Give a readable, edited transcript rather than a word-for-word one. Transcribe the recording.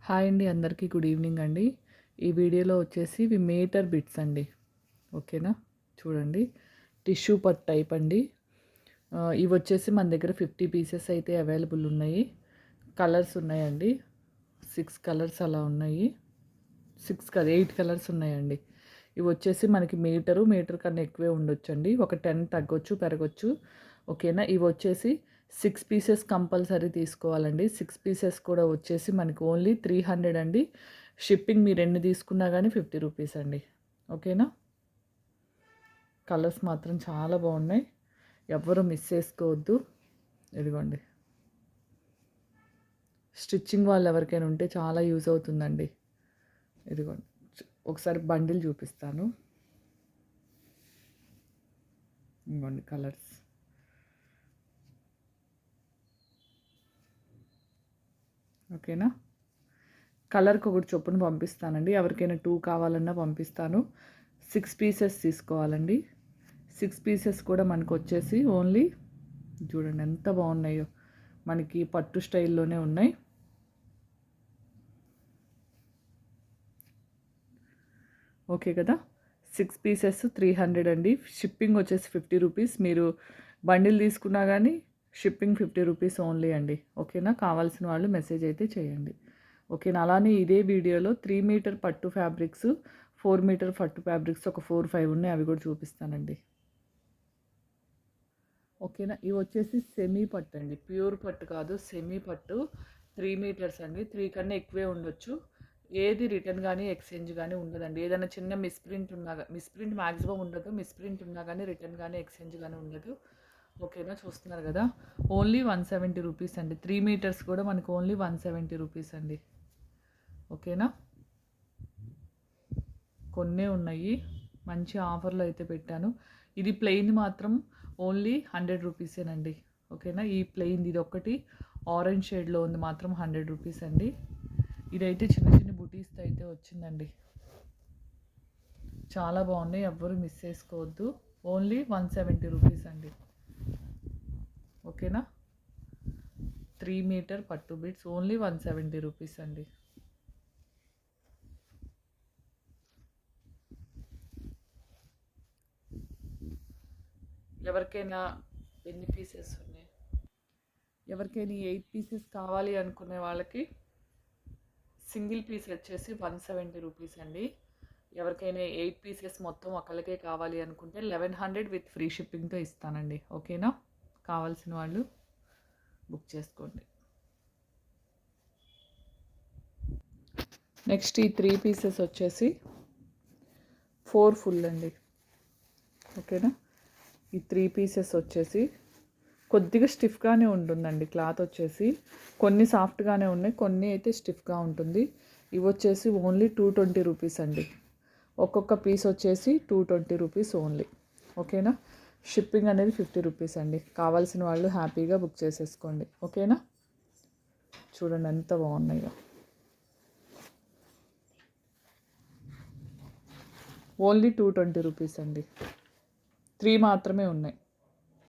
Hi అండి, అందరికీ good evening అండి. ఈ వీడియోలో వచ్చేసి ఇవి మీటర్ బిట్స్ అండి. ఓకేనా, చూడండి. టిష్యూ పట్ టైప్ అండి. ఇవి వచ్చేసి మన దగ్గర 50 పీసెస్ అయితే అవైలబుల్ ఉన్నాయి. కలర్స్ ఉన్నాయండి, 6 కలర్స్ అలా ఉన్నాయి. 6 కాదు, 8 కలర్స్ ఉన్నాయండి. ఇవి వచ్చేసి మనకి మీటర్ కన్నా ఎక్కువే ఉండొచ్చండి. ఒక 10 తగ్గొచ్చు, పెరగొచ్చు. ఓకేనా, ఇవి వచ్చేసి 6 పీసెస్ కంపల్సరీ తీసుకోవాలండి. 6 పీసెస్ కూడా వచ్చేసి మనకి ఓన్లీ 300 అండి. షిప్పింగ్ మీరు ఎన్ని తీసుకున్నా కానీ 50 రూపీస్ అండి. ఓకేనా, కలర్స్ మాత్రం చాలా బాగున్నాయి, ఎవ్వరూ మిస్ చేసుకోవద్దు. ఇదిగోండి, స్టిచ్చింగ్ వాళ్ళు ఎవరికైనా ఉంటే చాలా యూజ్ అవుతుందండి. ఇదిగోండి, ఒకసారి బండిల్ చూపిస్తాను. ఇదిగోండి కలర్స్. ఓకేనా, కలర్కి ఒకటి చొప్పున పంపిస్తానండి. ఎవరికైనా 2 కావాలన్నా పంపిస్తాను. 6 పీసెస్ తీసుకోవాలండి. 6 పీసెస్ కూడా మనకు వచ్చేసి ఓన్లీ, చూడండి ఎంత బాగున్నాయో, మనకి పట్టు స్టైల్లోనే ఉన్నాయి. ఓకే కదా, 6 పీసెస్ 300 అండి. షిప్పింగ్ వచ్చేసి 50 రూపీస్. మీరు బండిల్ తీసుకున్నా కానీ షిప్పింగ్ 50 రూపీస్ ఓన్లీ అండి. ఓకేనా, కావాల్సిన వాళ్ళు మెసేజ్ అయితే చేయండి. ఓకేనా, అలానే ఇదే వీడియోలో 3 మీటర్ పట్టు ఫ్యాబ్రిక్స్, 4 మీటర్ పట్టు ఫ్యాబ్రిక్స్ ఒక 4, 5 ఉన్నాయి, అవి కూడా చూపిస్తానండి. ఓకేనా, ఇవి వచ్చేసి సెమీ పట్టు అండి, ప్యూర్ పట్టు కాదు, సెమీ పట్టు. 3 మీటర్స్ అండి, 3 కన్నా ఎక్కువే ఉండొచ్చు. ఏది రిటర్న్ కానీ ఎక్స్చేంజ్ కానీ ఉండదండి. ఏదైనా చిన్న మిస్ప్రింట్ మ్యాక్సిమం ఉండదు. మిస్ప్రింట్ ఉన్నా కానీ రిటర్న్ కానీ ఎక్స్చేంజ్ కానీ ఉండదు. ఓకేనా, చూస్తున్నారు కదా, ఓన్లీ 170 రూపీస్ అండి. 3 మీటర్స్ కూడా మనకు ఓన్లీ 170 రూపీస్ అండి. ఓకేనా, కొన్నే ఉన్నాయి, మంచి ఆఫర్లో అయితే పెట్టాను. ఇది ప్లెయిన్ మాత్రం ఓన్లీ 100 రూపీసేనండి. ఓకేనా, ఈ ప్లెయిన్ ఇది ఒక్కటి ఆరెంజ్ షేడ్లో ఉంది, మాత్రం 100 రూపీస్ అండి. ఇదైతే చిన్న చిన్న బుటీస్తో అయితే వచ్చిందండి, చాలా బాగున్నాయి, ఎవ్వరూ మిస్ చేసుకోవద్దు. ఓన్లీ 170 రూపీస్ అండి. ఓకేనా, 3 మీటర్ పట్టు బిట్స్ ఓన్లీ 170 రూపీస్ అండి. ఎవరికైనా ఎన్ని పీసెస్ ఉన్నాయి, ఎవరికైనా 8 పీసెస్ కావాలి అనుకునే వాళ్ళకి సింగిల్ పీస్ వచ్చేసి 170 రూపీస్ అండి. ఎవరికైనా 8 పీసెస్ మొత్తం ఒకళ్ళకే కావాలి అనుకుంటే 1100 విత్ ఫ్రీ షిప్పింగ్తో ఇస్తానండి. ఓకేనా, కావాల్సిన వాళ్ళు బుక్ చేసుకోండి. నెక్స్ట్ ఈ 3 పీసెస్ వచ్చేసి 4 ఫుల్ అండి. ఓకేనా, ఈ 3 పీసెస్ వచ్చేసి కొద్దిగా స్టిఫ్గానే ఉంటుందండి. క్లాత్ వచ్చేసి కొన్ని సాఫ్ట్గానే ఉన్నాయి, కొన్ని అయితే స్టిఫ్గా ఉంటుంది. ఇవి వచ్చేసి ఓన్లీ 220 రూపీస్ అండి. ఒక్కొక్క పీస్ వచ్చేసి 220 రూపీస్ ఓన్లీ. ఓకేనా, షిప్పింగ్ అనేది 50 రూపీస్ అండి. కావాల్సిన వాళ్ళు హ్యాపీగా బుక్ చేసేసుకోండి. ఓకేనా, చూడండి ఎంత బాగున్నాయో, ఓన్లీ 220 రూపీస్ అండి. 3 మాత్రమే ఉన్నాయి.